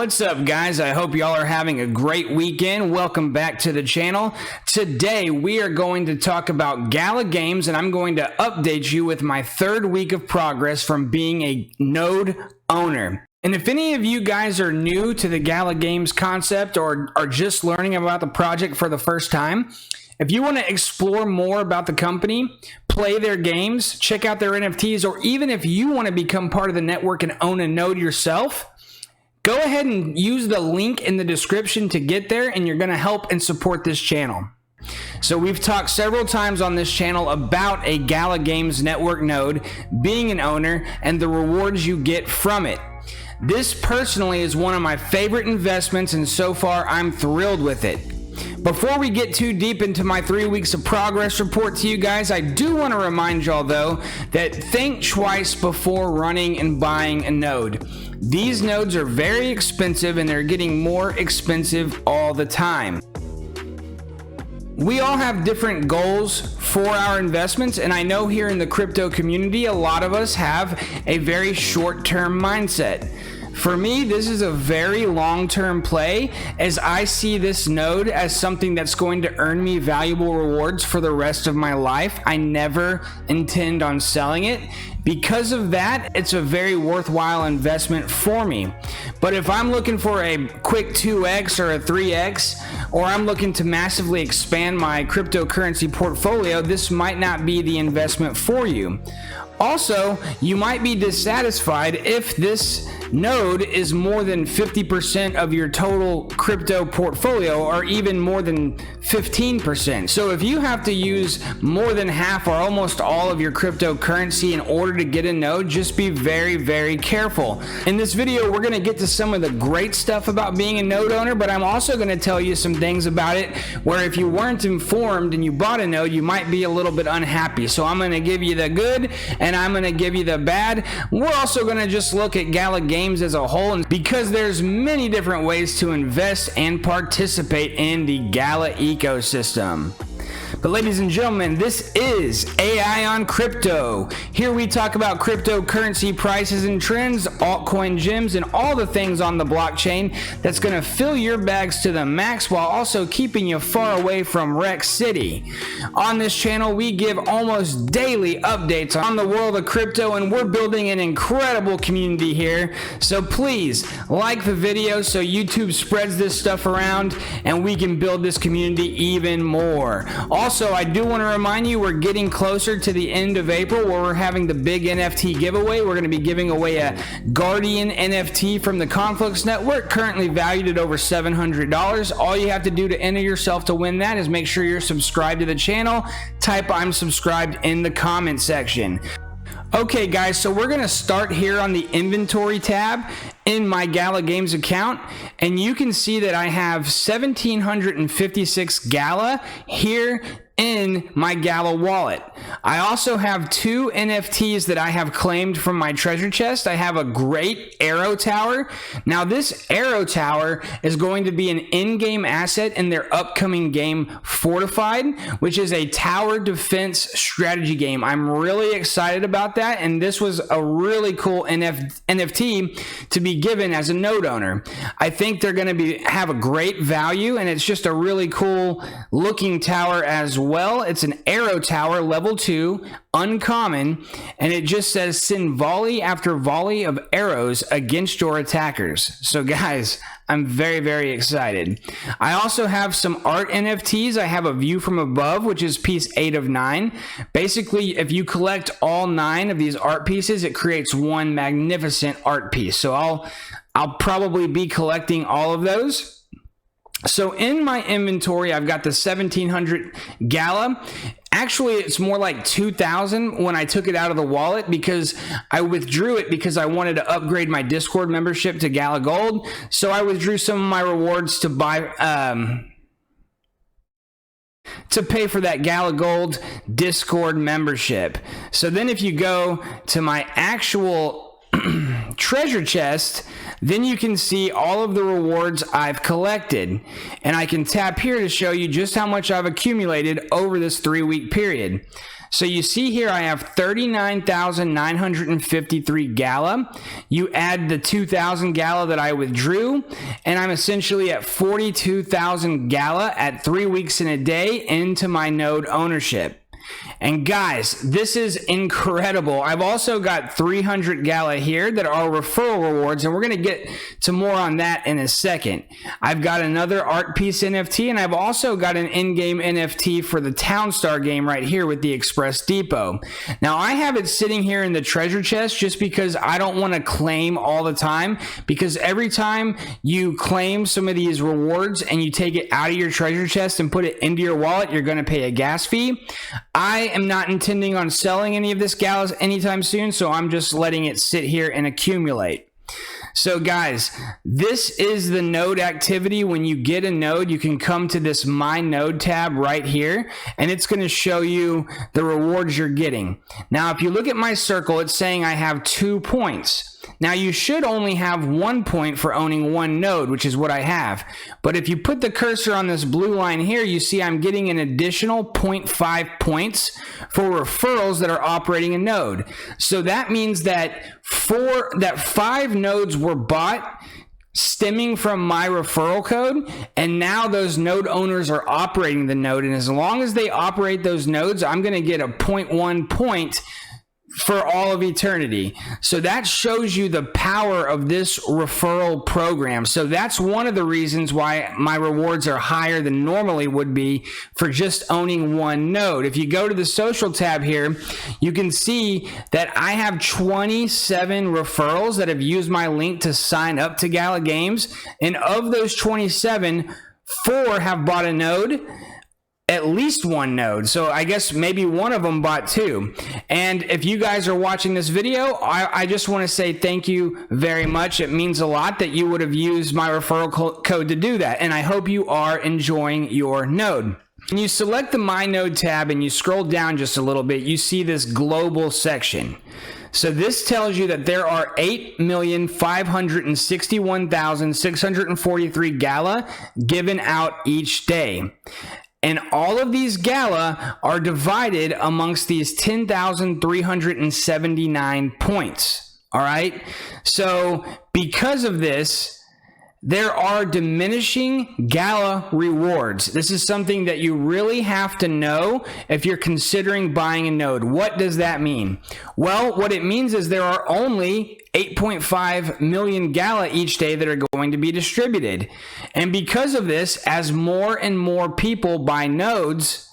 What's up, guys? I hope y'all are having a great weekend. Welcome back to the channel. Today we are going to talk about Gala Games, and I'm going to update you with my third week of progress from being a node owner. And if any of you guys are new to the Gala Games concept or are just learning about the project for the first time, if you want to explore more about the company, play their games, check out their NFTs, or even if you want to become part of the network and own a node yourself, go ahead and use the link in the description to get there, and you're going to help and support this channel. So we've talked several times on this channel about a Gala Games network node, being an owner, and the rewards you get from it. This personally is one of my favorite investments, and so far I'm thrilled with it. Before we get too deep into my 3 weeks of progress report to you guys, I do want to remind y'all though that think twice before running and buying a node. These nodes are very expensive and they're getting more expensive all the time. We all have different goals for our investments, and I know here in the crypto community, a lot of us have a very short-term mindset. For me, this is a very long-term play, as I see this node as something that's going to earn me valuable rewards for the rest of my life. I never intend on selling it. Because of that, it's a very worthwhile investment for me. But if I'm looking for a quick 2x or a 3x, or I'm looking to massively expand my cryptocurrency portfolio, this might not be the investment for you. Also, you might be dissatisfied if this node is more than 50% of your total crypto portfolio, or even more than 15%. So if you have to use more than half or almost all of your cryptocurrency in order to get a node, just be very, very careful. In this video, we're going to get to some of the great stuff about being a node owner, but I'm also going to tell you some things about it where if you weren't informed and you bought a node, you might be a little bit unhappy. So I'm going to give you the good and I'm going to give you the bad. We're also going to just look at Gala Games as a whole, and because there's many different ways to invest and participate in the Gala ecosystem. But ladies and gentlemen, this is AI on Crypto. Here we talk about cryptocurrency prices and trends, altcoin gems, and all the things on the blockchain that's going to fill your bags to the max while also keeping you far away from Wreck City. On this channel, we give almost daily updates on the world of crypto, and we're building an incredible community here. So please like the video so YouTube spreads this stuff around and we can build this community even more. Also, I do want to remind you we're getting closer to the end of April where we're having the big NFT giveaway. We're going to be giving away a Guardian NFT from the Conflux Network, currently valued at over $700. All you have to do to enter yourself to win that is make sure you're subscribed to the channel. Type "I'm subscribed" in the comment section. Okay guys, so we're going to start here on the inventory tab in my Gala Games account, and you can see that I have 1,756 Gala here in my Gala wallet. I also have 2 NFTs that I have claimed from my treasure chest. I have a great arrow tower. Now this arrow tower is going to be an in-game asset in their upcoming game Fortified, which is a tower defense strategy game. I'm really excited about that, and this was a really cool NFT to be given as a node owner. I think they're going to have a great value, and it's just a really cool looking tower as well. It's an arrow tower, level 2, uncommon, and it just says send volley after volley of arrows against your attackers. So guys, I'm very, very excited. I also have some art NFTs. I have a view from above, which is piece 8 of 9. Basically, if you collect all 9 of these art pieces, it creates one magnificent art piece. So I'll probably be collecting all of those. So in my inventory, I've got the 1,700 Gala. Actually, it's more like 2,000 when I took it out of the wallet, because I withdrew it because I wanted to upgrade my Discord membership to Gala Gold. So I withdrew some of my rewards to buy to pay for that Gala Gold Discord membership. So then if you go to my actual treasure chest, then you can see all of the rewards I've collected. And I can tap here to show you just how much I've accumulated over this 3-week period. So you see here I have 39,953 Gala. You add the 2,000 Gala that I withdrew, and I'm essentially at 42,000 Gala at 3 weeks and a day into my node ownership. And guys, this is incredible. I've also got 300 Gala here that are referral rewards, and we're going to get to more on that in a second. I've got another art piece NFT, and I've also got an in-game NFT for the Townstar game right here with the Express Depot. Now, I have it sitting here in the treasure chest just because I don't want to claim all the time, because every time you claim some of these rewards and you take it out of your treasure chest and put it into your wallet, you're going to pay a gas fee. I am not intending on selling any of this Galas anytime soon, so I'm just letting it sit here and accumulate. So guys, this is the node activity. When you get a node, you can come to this My Node tab right here, and it's going to show you the rewards you're getting. Now, if you look at my circle, it's saying I have 2 points. Now, you should only have 1 point for owning one node, which is what I have. But if you put the cursor on this blue line here, you see I'm getting an additional 0.5 points for referrals that are operating a node. So that means that 5 nodes were bought stemming from my referral code, and now those node owners are operating the node. And as long as they operate those nodes, I'm going to get a 0.1 point for all of eternity. So that shows you the power of this referral program. So that's one of the reasons why my rewards are higher than normally would be for just owning one node. If you go to the social tab here, you can see that I have 27 referrals that have used my link to sign up to Gala Games. And of those 27, 4 have bought a node, at least one node. So I guess maybe one of them bought 2. And if you guys are watching this video, I just want to say thank you very much. It means a lot that you would have used my referral code to do that. And I hope you are enjoying your node. When you select the My Node tab and you scroll down just a little bit, you see this global section. So this tells you that there are 8,561,643 Gala given out each day. And all of these Gala are divided amongst these 10,379 points. All right. So because of this, there are diminishing Gala rewards. This is something that you really have to know if you're considering buying a node. What does that mean? Well, what it means is there are only 8.5 million Gala each day that are going to be distributed. And because of this, as more and more people buy nodes,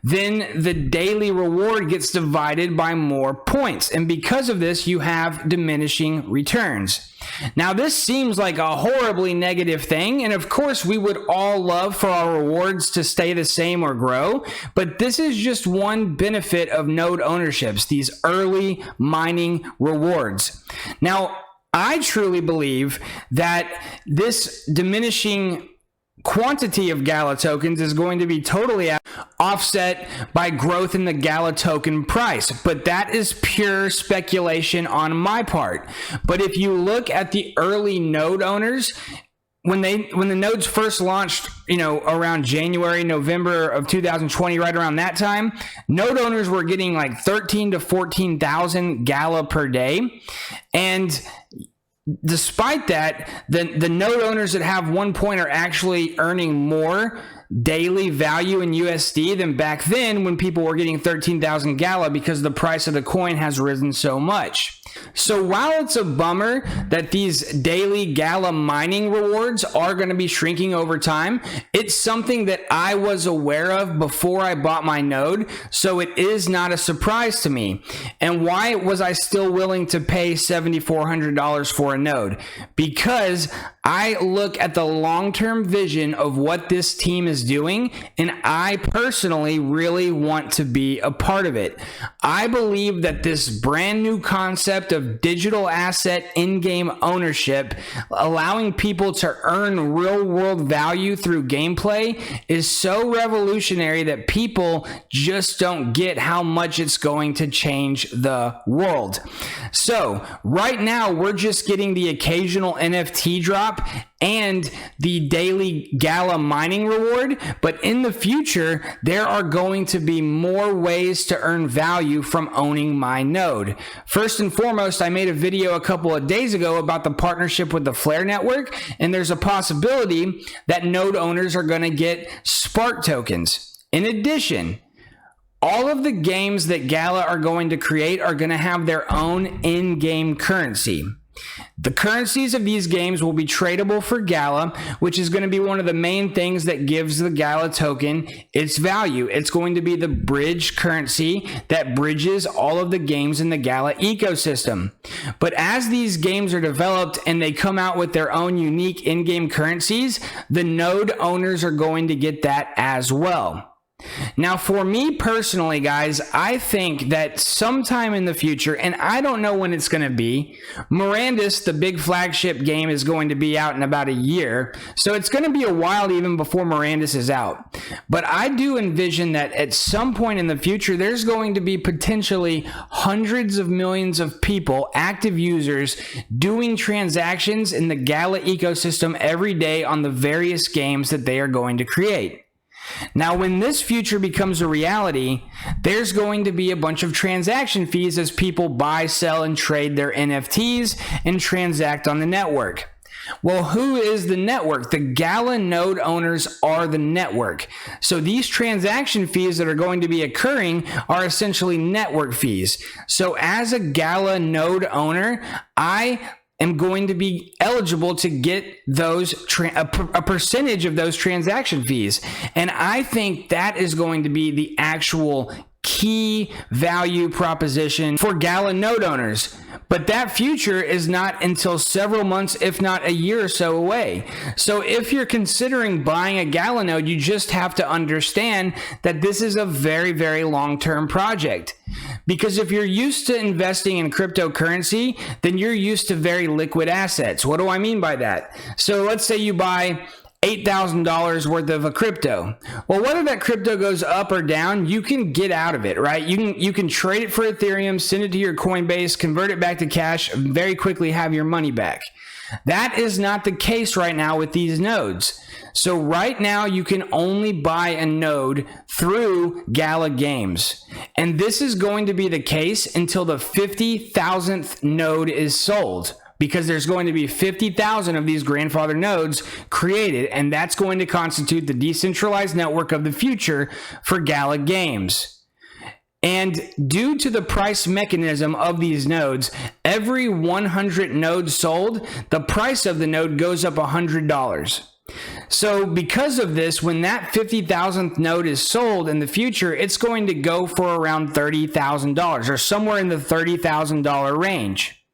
then the daily reward gets divided by more points. And because of this, you have diminishing returns. Now, this seems like a horribly negative thing, and of course, we would all love for our rewards to stay the same or grow, but this is just one benefit of node ownerships, these early mining rewards. Now, I truly believe that this diminishing quantity of Gala tokens is going to be totally offset by growth in the Gala token price, but that is pure speculation on my part. But if you look at the early node owners, when the nodes first launched, around January, November of 2020, right around that time, node owners were getting like 13 to 14,000 Gala per day. And despite that, the node owners that have 1 point are actually earning more daily value in USD than back then when people were getting 13,000 Gala because the price of the coin has risen so much. So while it's a bummer that these daily Gala mining rewards are going to be shrinking over time, it's something that I was aware of before I bought my node, so it is not a surprise to me. And why was I still willing to pay $7,400 for a node? Because I look at the long-term vision of what this team is doing, and I personally really want to be a part of it. I believe that this brand new concept of digital asset in-game ownership, allowing people to earn real-world value through gameplay, is so revolutionary that people just don't get how much it's going to change the world. So right now, we're just getting the occasional NFT drop and the daily Gala mining reward, but in the future, there are going to be more ways to earn value from owning my node. First and foremost, I made a video a couple of days ago about the partnership with the Flare network, and there's a possibility that node owners are going to get Spark tokens. In addition, all of the games that Gala are going to create are going to have their own in-game currency. The currencies of these games will be tradable for Gala, which is going to be one of the main things that gives the Gala token its value. It's going to be the bridge currency that bridges all of the games in the Gala ecosystem. But as these games are developed and they come out with their own unique in-game currencies, the node owners are going to get that as well. Now, for me personally, guys, I think that sometime in the future, and I don't know when it's going to be, Mirandus, the big flagship game, is going to be out in about a year. So it's going to be a while even before Mirandus is out. But I do envision that at some point in the future, there's going to be potentially hundreds of millions of people, active users, doing transactions in the Gala ecosystem every day on the various games that they are going to create. Now, when this future becomes a reality, there's going to be a bunch of transaction fees as people buy, sell, and trade their NFTs and transact on the network. Well, who is the network? The Gala node owners are the network. So these transaction fees that are going to be occurring are essentially network fees. So as a Gala node owner, I am going to be eligible to get those a percentage of those transaction fees. And I think that is going to be the actual key value proposition for Gala node owners. But that future is not until several months, if not a year or so away. So if you're considering buying a Gala node, you just have to understand that this is a very, very long-term project. Because if you're used to investing in cryptocurrency, then you're used to very liquid assets. What do I mean by that? So let's say you buy $8,000 worth of a crypto. Well, whether that crypto goes up or down, you can get out of it, right? You can trade it for Ethereum, send it to your Coinbase, convert it back to cash, and very quickly have your money back. That is not the case right now with these nodes. So right now you can only buy a node through Gala Games. And this is going to be the case until the 50,000th node is sold, because there's going to be 50,000 of these grandfather nodes created, and that's going to constitute the decentralized network of the future for Gala Games. And due to the price mechanism of these nodes, every 100 nodes sold, the price of the node goes up $100. So because of this, when that 50,000th node is sold in the future, it's going to go for around $30,000 or somewhere in the $30,000 range.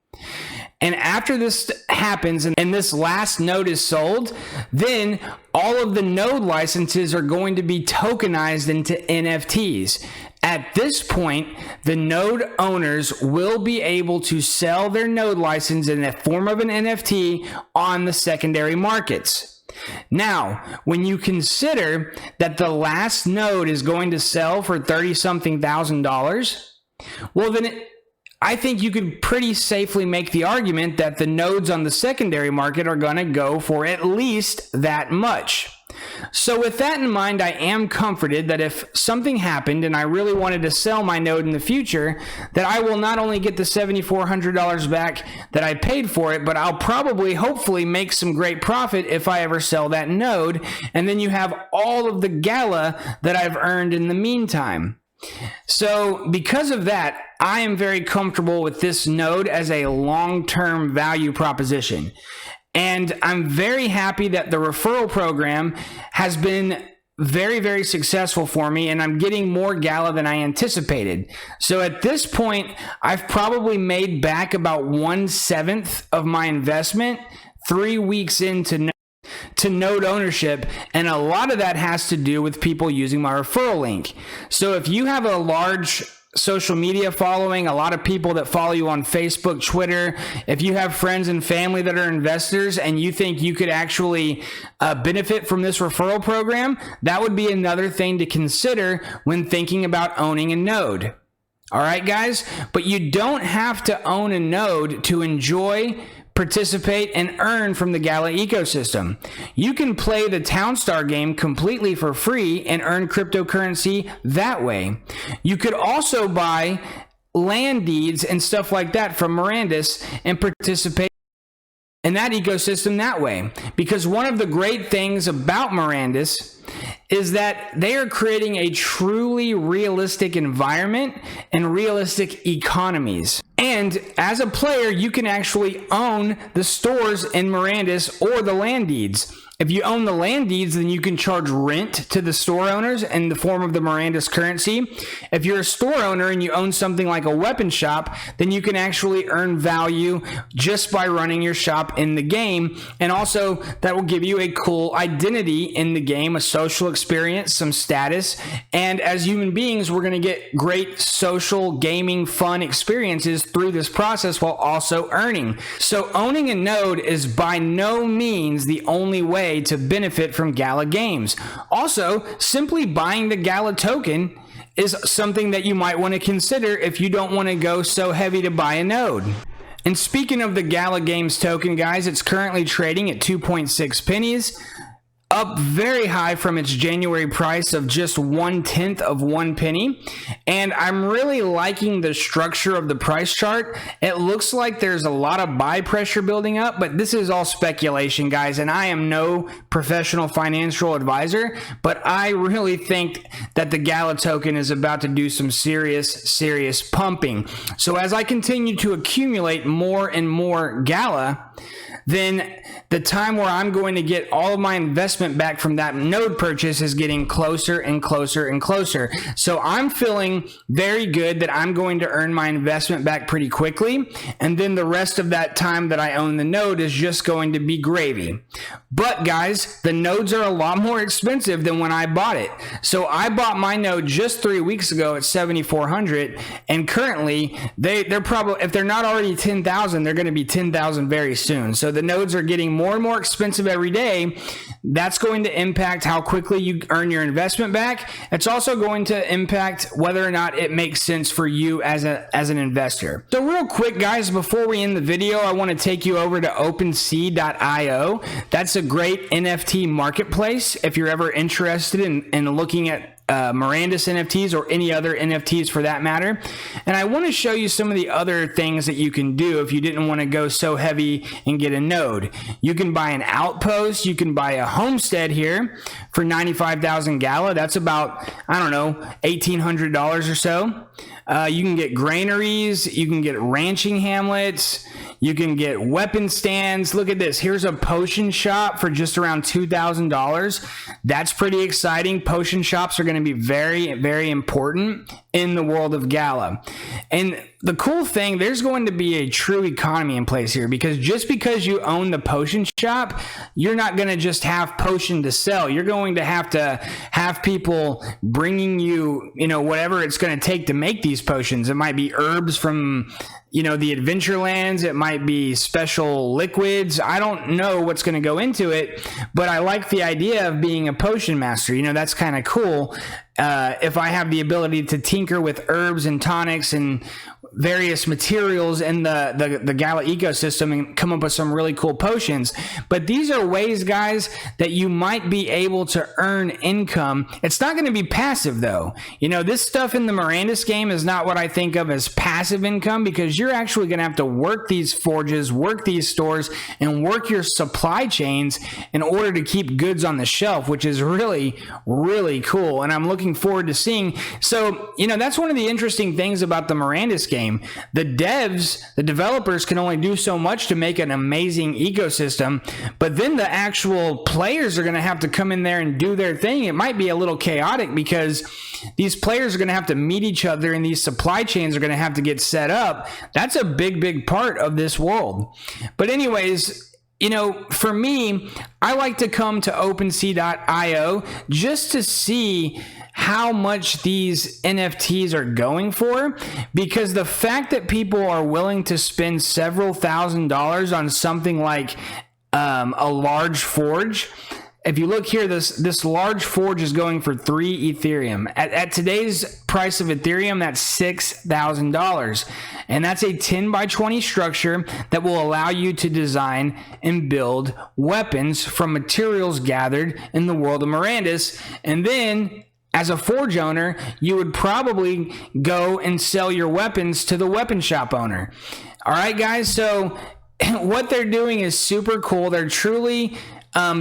And after this happens and this last node is sold, then all of the node licenses are going to be tokenized into NFTs. At this point, the node owners will be able to sell their node license in the form of an NFT on the secondary markets. Now, when you consider that the last node is going to sell for $30-something thousand, well, then I think you could pretty safely make the argument that the nodes on the secondary market are going to go for at least that much. So with that in mind, I am comforted that if something happened and I really wanted to sell my node in the future, that I will not only get the $7,400 back that I paid for it, but I'll probably, hopefully, make some great profit if I ever sell that node. And then you have all of the Gala that I've earned in the meantime. So because of that, I am very comfortable with this node as a long-term value proposition. And I'm very happy that the referral program has been very, very successful for me, and I'm getting more Gala than I anticipated. So at this point, I've probably made back about 1/7 of my investment 3 weeks into node ownership, and a lot of that has to do with people using my referral link. So if you have a large social media following, a lot of people that follow you on Facebook, Twitter, if you have friends and family that are investors and you think you could actually benefit from this referral program, that would be another thing to consider when thinking about owning a node. All right, guys, but you don't have to own a node to enjoy, participate, and earn from the Gala ecosystem. You can play the Townstar game completely for free and earn cryptocurrency that way. You could also buy land deeds and stuff like that from Mirandus and participate in that ecosystem that way. Because one of the great things about Mirandus is that they are creating a truly realistic environment and realistic economies. And as a player, you can actually own the stores in Mirandus or the land deeds. If you own the land deeds, then you can charge rent to the store owners in the form of the Mirandus currency. If you're a store owner and you own something like a weapon shop, then you can actually earn value just by running your shop in the game. And also, that will give you a cool identity in the game, a social experience, some status. And as human beings, we're going to get great social, gaming, fun experiences through this process while also earning. So owning a node is by no means the only way to benefit from Gala Games. Also, simply buying the Gala token is something that you might want to consider if you don't want to go so heavy to buy a node. And speaking of the Gala Games token, guys, it's currently trading at 2.6 pennies, up very high from its January price of just 1/10 of 1 penny. And I'm really liking the structure of the price chart. It looks like there's a lot of buy pressure building up, but this is all speculation, guys, and I am no professional financial advisor, but I really think that the Gala token is about to do some serious pumping. So as I continue to accumulate more and more Gala, then the time where I'm going to get all of my investment back from that node purchase is getting closer and closer and closer. So I'm feeling very good that I'm going to earn my investment back pretty quickly. And then the rest of that time that I own the node is just going to be gravy. But guys, the nodes are a lot more expensive than when I bought it. So I bought my node just 3 weeks ago at 7,400, and currently they're probably, if they're not already 10,000, they're going to be 10,000 very soon. So the nodes are getting more and more expensive every day. That's going to impact how quickly you earn your investment back. It's also going to impact whether or not it makes sense for you as an investor. So real quick, guys, before we end the video, I want to take you over to OpenSea.io. That's a great NFT marketplace if you're ever interested in looking at Mirandus NFTs or any other NFTs for that matter. And I want to show you some of the other things that you can do if you didn't want to go so heavy and get a node. You can buy an outpost. You can buy a homestead here for 95,000 Gala. That's about, I don't know, $1,800 or so. You can get granaries. You can get ranching hamlets. You can get weapon stands. Look at this. Here's a potion shop for just around $2,000. That's pretty exciting. Potion shops are going to be very, very important in the world of Gala. And the cool thing, there's going to be a true economy in place here, because just because you own the potion shop, you're not going to just have potion to sell. You're going to have people bringing you, whatever it's going to take to make these potions. It might be herbs from the Adventurelands. It might be special liquids. I don't know what's going to go into it, but I like the idea of being a potion master. That's kind of cool. If I have the ability to tinker with herbs and tonics and various materials in the Gala ecosystem and come up with some really cool potions. But these are ways, guys, that you might be able to earn income. It's not going to be passive, though. This stuff in the Mirandus game is not what I think of as passive income, because you're actually going to have to work these forges, work these stores, and work your supply chains in order to keep goods on the shelf, which is really, really cool. And I'm looking forward to seeing. So, that's one of the interesting things about the Mirandus game. The devs, the developers can only do so much to make an amazing ecosystem, but then the actual players are going to have to come in there and do their thing. It might be a little chaotic because these players are going to have to meet each other and these supply chains are going to have to get set up. That's a big, big part of this world. But anyways, you know, for me, I like to come to OpenSea.io just to see how much these NFTs are going for, because the fact that people are willing to spend several $1,000s on something like a large forge. If you look here, this large forge is going for 3 Ethereum. At today's price of Ethereum, that's $6,000. And that's a 10 by 20 structure that will allow you to design and build weapons from materials gathered in the world of Mirandus. And then, as a forge owner, you would probably go and sell your weapons to the weapon shop owner. All right, guys, so what they're doing is super cool. They're truly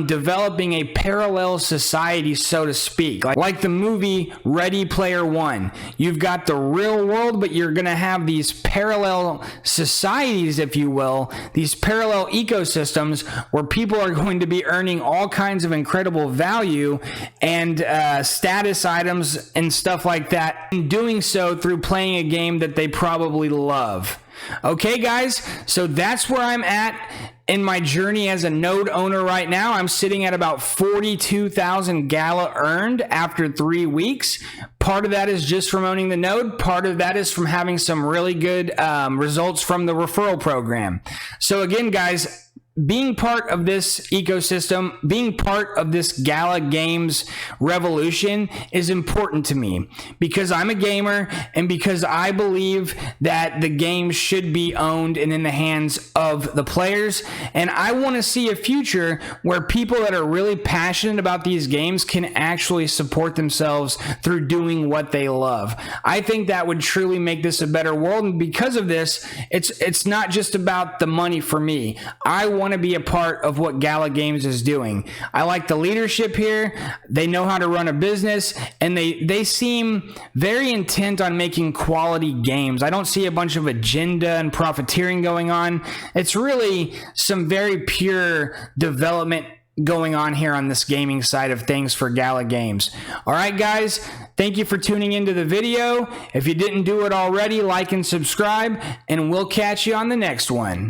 developing a parallel society, so to speak, like the movie Ready Player One. You've got the real world, but you're going to have these parallel societies, if you will, these parallel ecosystems where people are going to be earning all kinds of incredible value and status items and stuff like that, and doing so through playing a game that they probably love. Okay, guys, so that's where I'm at in my journey as a node owner right now. I'm sitting at about 42,000 Gala earned after 3 weeks. Part of that is just from owning the node. Part of that is from having some really good results from the referral program. So again, guys, being part of this ecosystem, being part of this Gala Games revolution is important to me because I'm a gamer and because I believe that the game should be owned and in the hands of the players. And I want to see a future where people that are really passionate about these games can actually support themselves through doing what they love. I think that would truly make this a better world. And because of this, it's not just about the money for me. I want to be a part of what Gala Games is doing. I like the leadership here. They know how to run a business, and they seem very intent on making quality games. I don't see a bunch of agenda and profiteering going on. It's really some very pure development going on here on this gaming side of things for Gala Games. All right, guys, thank you for tuning into the video. If you didn't do it already, like and subscribe, and we'll catch you on the next one.